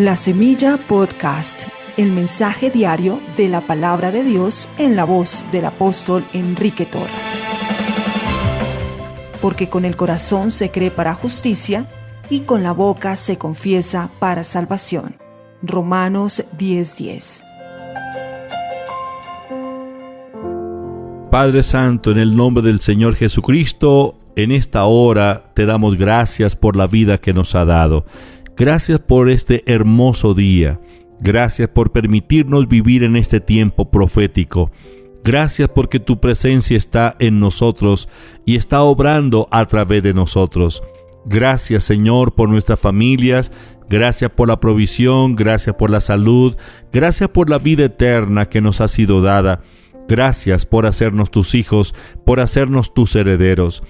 La Semilla Podcast, el mensaje diario de la palabra de Dios en la voz del apóstol Enrique Torra. Porque con el corazón se cree para justicia y con la boca se confiesa para salvación. Romanos 10:10. Padre Santo, en el nombre del Señor Jesucristo, en esta hora te damos gracias por la vida que nos ha dado. Gracias por este hermoso día. Gracias por permitirnos vivir en este tiempo profético. Gracias porque tu presencia está en nosotros y está obrando a través de nosotros. Gracias, Señor, por nuestras familias. Gracias por la provisión. Gracias por la salud. Gracias por la vida eterna que nos ha sido dada. Gracias por hacernos tus hijos, por hacernos tus herederos.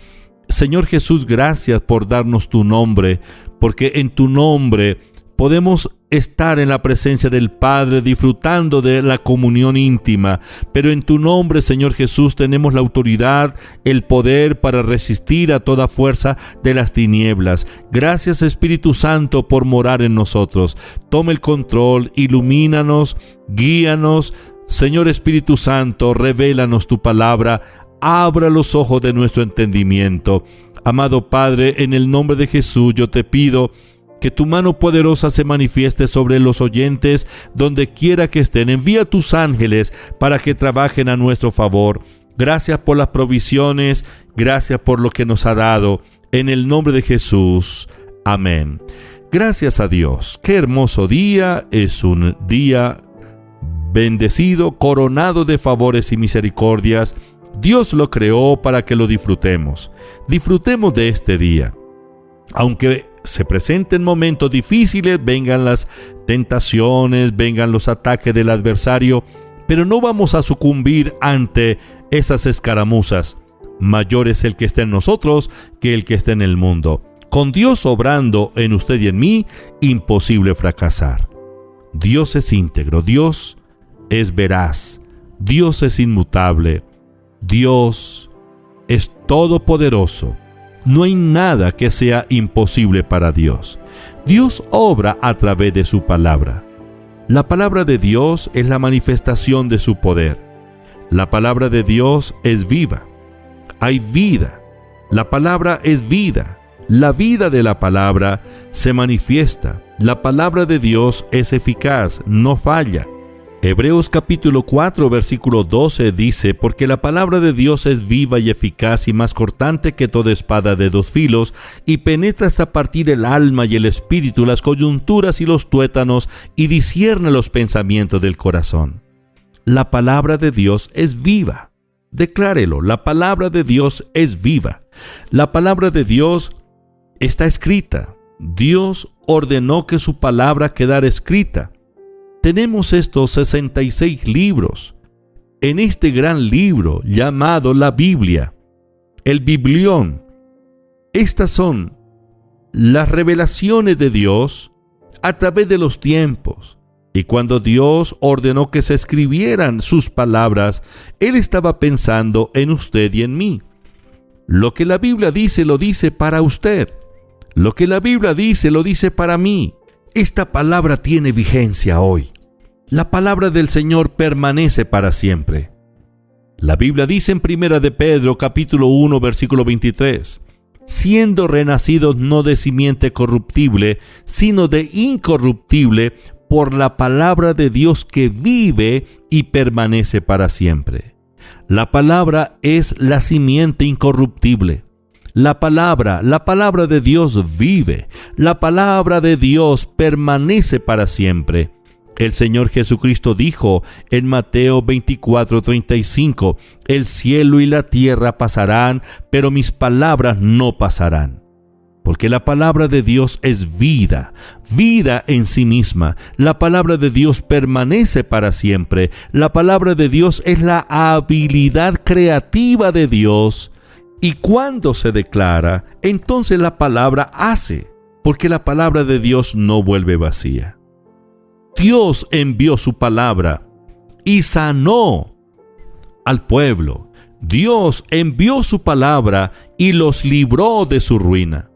Señor Jesús, gracias por darnos tu nombre, porque en tu nombre podemos estar en la presencia del Padre disfrutando de la comunión íntima, pero en tu nombre, Señor Jesús, tenemos la autoridad, el poder para resistir a toda fuerza de las tinieblas. Gracias, Espíritu Santo, por morar en nosotros. Toma el control, ilumínanos, guíanos. Señor Espíritu Santo, revélanos tu palabra. Abra los ojos de nuestro entendimiento. Amado Padre, en el nombre de Jesús yo te pido que tu mano poderosa se manifieste sobre los oyentes donde quiera que estén. Envía tus ángeles para que trabajen a nuestro favor. Gracias por las provisiones, gracias por lo que nos ha dado. En el nombre de Jesús. Amén. Gracias a Dios. Qué hermoso día. Es un día bendecido, coronado de favores y misericordias. Dios lo creó para que lo disfrutemos. Disfrutemos de este día. Aunque se presenten momentos difíciles, vengan las tentaciones, vengan los ataques del adversario, pero no vamos a sucumbir ante esas escaramuzas. Mayor es el que está en nosotros que el que está en el mundo. Con Dios obrando en usted y en mí, imposible fracasar. Dios es íntegro, Dios es veraz, Dios es inmutable. Dios es todopoderoso. No hay nada que sea imposible para Dios. Dios obra a través de su palabra. La palabra de Dios es la manifestación de su poder. La palabra de Dios es viva. Hay vida. La palabra es vida. La vida de la palabra se manifiesta. La palabra de Dios es eficaz, no falla. Hebreos capítulo 4, versículo 12 dice: porque la palabra de Dios es viva y eficaz y más cortante que toda espada de dos filos, y penetra hasta partir el alma y el espíritu, las coyunturas y los tuétanos, y discierne los pensamientos del corazón. La palabra de Dios es viva. Declárelo, la palabra de Dios es viva. La palabra de Dios está escrita. Dios ordenó que su palabra quedara escrita. Tenemos estos 66 libros en este gran libro llamado la Biblia, el Biblión. Estas son las revelaciones de Dios a través de los tiempos. Y cuando Dios ordenó que se escribieran sus palabras, Él estaba pensando en usted y en mí. Lo que la Biblia dice, lo dice para usted. Lo que la Biblia dice, lo dice para mí. Esta palabra tiene vigencia hoy. La palabra del Señor permanece para siempre. La Biblia dice en 1 de Pedro, capítulo 1, versículo 23, siendo renacidos no de simiente corruptible, sino de incorruptible, por la palabra de Dios que vive y permanece para siempre. La palabra es la simiente incorruptible. La palabra de Dios vive. La palabra de Dios permanece para siempre. El Señor Jesucristo dijo en Mateo 24:35, el cielo y la tierra pasarán, pero mis palabras no pasarán. Porque la palabra de Dios es vida, vida en sí misma. La palabra de Dios permanece para siempre. La palabra de Dios es la habilidad creativa de Dios. Y cuando se declara, entonces la palabra hace, porque la palabra de Dios no vuelve vacía. Dios envió su palabra y sanó al pueblo. Dios envió su palabra y los libró de su ruina.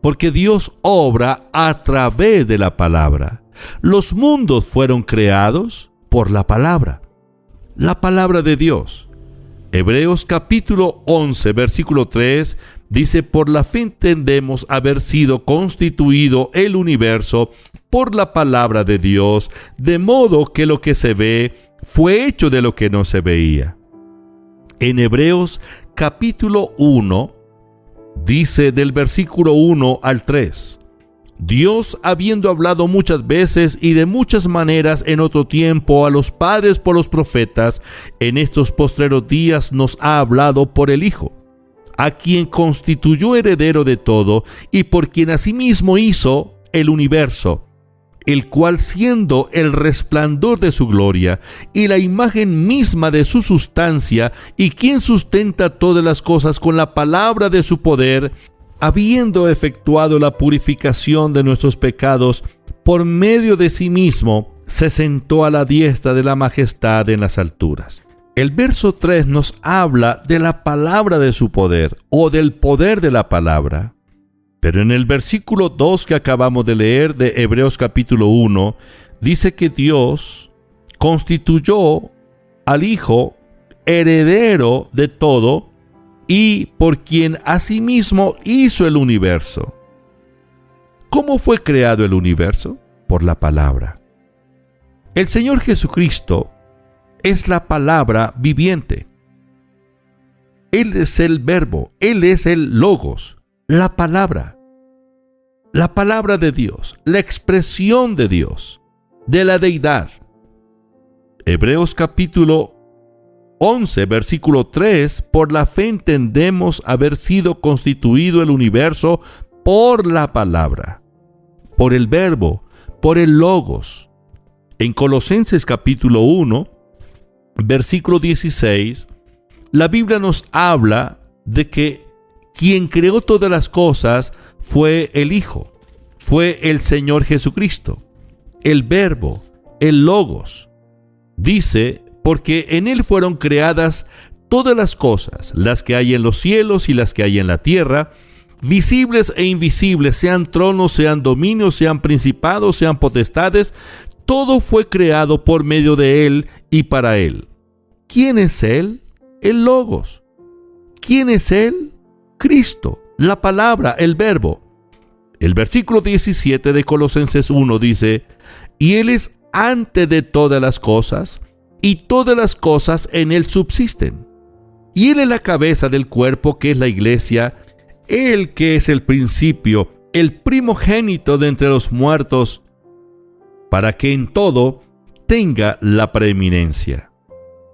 porque Dios obra a través de la palabra. Los mundos fueron creados por la palabra de Dios. Hebreos capítulo 11, versículo 3 dice: por la fe entendemos haber sido constituido el universo por la palabra de Dios, de modo que lo que se ve fue hecho de lo que no se veía. En Hebreos capítulo 1 dice del versículo 1 al 3: Dios, habiendo hablado muchas veces y de muchas maneras en otro tiempo a los padres por los profetas, en estos postreros días nos ha hablado por el Hijo, a quien constituyó heredero de todo y por quien asimismo hizo el universo, el cual, siendo el resplandor de su gloria y la imagen misma de su sustancia, y quien sustenta todas las cosas con la palabra de su poder, habiendo efectuado la purificación de nuestros pecados por medio de sí mismo, se sentó a la diestra de la majestad en las alturas. El verso 3 nos habla de la palabra de su poder, o del poder de la palabra. Pero en el versículo 2 que acabamos de leer de Hebreos capítulo 1, dice que Dios constituyó al Hijo heredero de todo y por quien asimismo hizo el universo. ¿Cómo fue creado el universo? Por la palabra. El Señor Jesucristo es la palabra viviente. Él es el verbo, Él es el logos, la palabra de Dios, la expresión de Dios, de la deidad. Hebreos capítulo 11, versículo 3, por la fe entendemos haber sido constituido el universo por la palabra, por el verbo, por el logos. En Colosenses capítulo 1, versículo 16, la Biblia nos habla de que quien creó todas las cosas fue el Hijo, fue el Señor Jesucristo, el verbo, el logos. Dice: porque en Él fueron creadas todas las cosas, las que hay en los cielos y las que hay en la tierra, visibles e invisibles, sean tronos, sean dominios, sean principados, sean potestades. Todo fue creado por medio de Él y para Él. ¿Quién es Él? El Logos. ¿Quién es Él? Cristo, la palabra, el verbo. El versículo 17 de Colosenses 1 dice: y Él es antes de todas las cosas, y todas las cosas en Él subsisten. Y Él es la cabeza del cuerpo, que es la iglesia, Él que es el principio, el primogénito de entre los muertos, para que en todo tenga la preeminencia.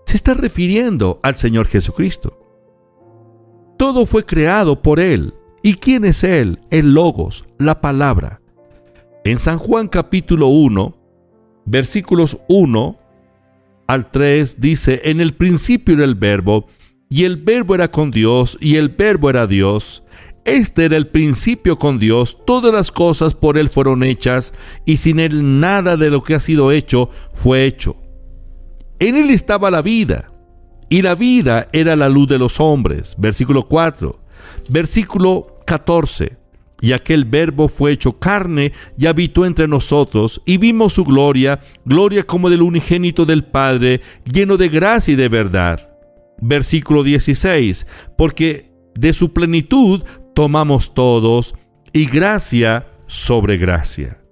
Se está refiriendo al Señor Jesucristo. Todo fue creado por Él. ¿Y quién es Él? El Logos, la palabra. En San Juan capítulo 1, versículos 1 al 3 dice: en el principio era el verbo, y el verbo era con Dios, y el verbo era Dios. Este era el principio con Dios. Todas las cosas por Él fueron hechas, y sin Él nada de lo que ha sido hecho fue hecho. En Él estaba la vida, y la vida era la luz de los hombres. Versículo 4. Versículo 14. Y aquel verbo fue hecho carne y habitó entre nosotros, y vimos su gloria, gloria como del unigénito del Padre, lleno de gracia y de verdad. Versículo 16. Porque de su plenitud tomamos todos, y gracia sobre gracia.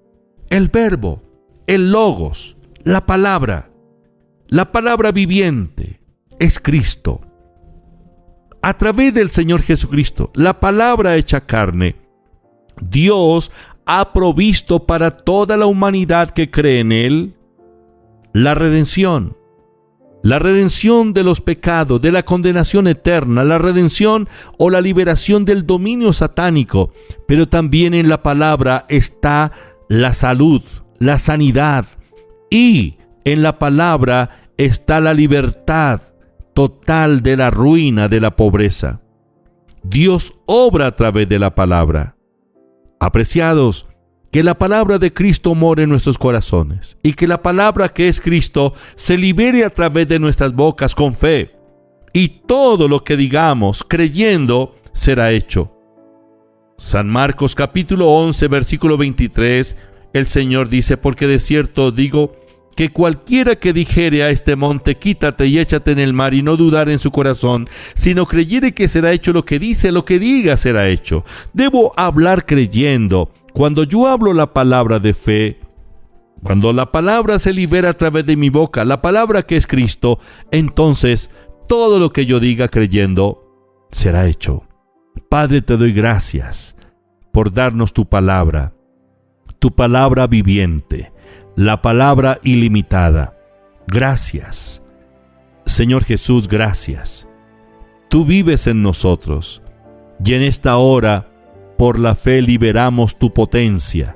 El verbo, el logos, la palabra viviente, es Cristo. A través del Señor Jesucristo, la palabra hecha carne, Dios ha provisto para toda la humanidad que cree en Él la redención de los pecados, de la condenación eterna, la redención o la liberación del dominio satánico. Pero también en la palabra está la salud, la sanidad, y en la palabra está la libertad total de la ruina, de la pobreza. Dios obra a través de la palabra. Apreciados, que la palabra de Cristo more en nuestros corazones, y que la palabra que es Cristo se libere a través de nuestras bocas con fe, y todo lo que digamos creyendo será hecho. San Marcos capítulo 11 versículo 23, El Señor dice, porque de cierto digo que cualquiera que dijere a este monte, quítate y échate en el mar, y no dudar en su corazón, sino creyere que será hecho lo que dice, lo que diga será hecho. Debo hablar creyendo. Cuando yo hablo la palabra de fe, cuando la palabra se libera a través de mi boca, la palabra que es Cristo, entonces todo lo que yo diga creyendo será hecho. Padre, te doy gracias por darnos tu palabra viviente, la palabra ilimitada. Gracias. Señor Jesús, gracias. Tú vives en nosotros, y en esta hora, por la fe, liberamos tu potencia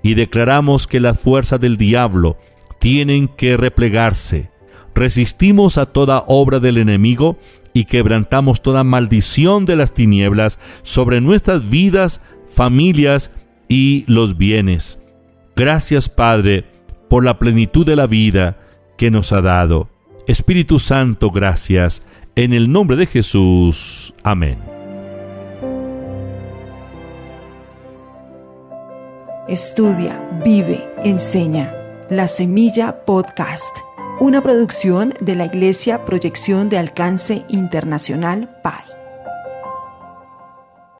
y declaramos que las fuerzas del diablo tienen que replegarse. Resistimos a toda obra del enemigo y quebrantamos toda maldición de las tinieblas sobre nuestras vidas, familias y los bienes. Gracias, Padre, por la plenitud de la vida que nos ha dado. Espíritu Santo, gracias. En el nombre de Jesús. Amén. Estudia, vive, enseña. La Semilla Podcast. Una producción de la Iglesia Proyección de Alcance Internacional PAI.